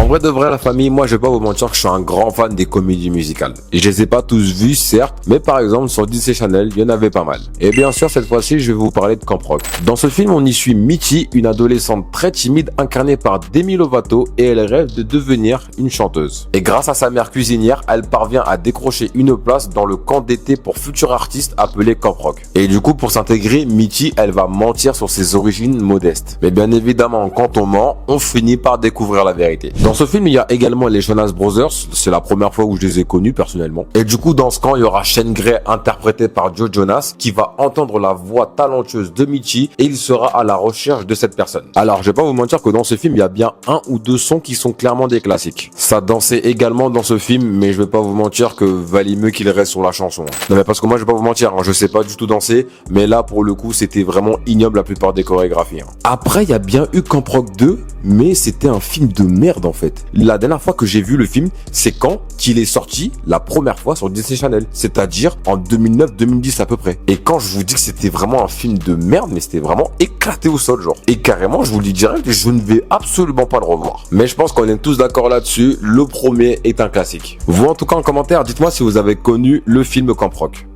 En vrai de vrai, la famille, moi je vais pas vous mentir que je suis un grand fan des comédies musicales. Et je les ai pas tous vues, certes, mais par exemple sur Disney Channel, il y en avait pas mal. Et bien sûr, cette fois-ci, je vais vous parler de Camp Rock. Dans ce film, on y suit Mitty, une adolescente très timide incarnée par Demi Lovato, et elle rêve de devenir une chanteuse. Et grâce à sa mère cuisinière, elle parvient à décrocher une place dans le camp d'été pour futurs artistes appelé Camp Rock. Et du coup, pour s'intégrer, Mitty, elle va mentir sur ses origines modestes. Mais bien évidemment, quand on ment, on finit par découvrir la vérité. Dans ce film, il y a également les Jonas Brothers. C'est la première fois où je les ai connus personnellement. Et du coup, dans ce camp, il y aura Shane Gray interprété par Joe Jonas qui va entendre la voix talentueuse de Mitty et il sera à la recherche de cette personne. Alors, je vais pas vous mentir que dans ce film, il y a bien un ou deux sons qui sont clairement des classiques. Ça dansait également dans ce film, mais je vais pas vous mentir que valait mieux qu'il reste sur la chanson. Non mais parce que moi, je vais pas vous mentir, je sais pas du tout danser, mais là, pour le coup, c'était vraiment ignoble la plupart des chorégraphies. Après, il y a bien eu Camp Rock 2, mais c'était un film de merde en fait. La dernière fois que j'ai vu le film, c'est quand il est sorti la première fois sur Disney Channel, c'est-à-dire en 2009-2010 à peu près. Et quand je vous dis que c'était vraiment un film de merde, mais c'était vraiment éclaté au sol genre. Et carrément, je vous le dis direct, je ne vais absolument pas le revoir. Mais je pense qu'on est tous d'accord là-dessus, le premier est un classique. Vous en tout cas en commentaire, dites-moi si vous avez connu le film Camp Rock.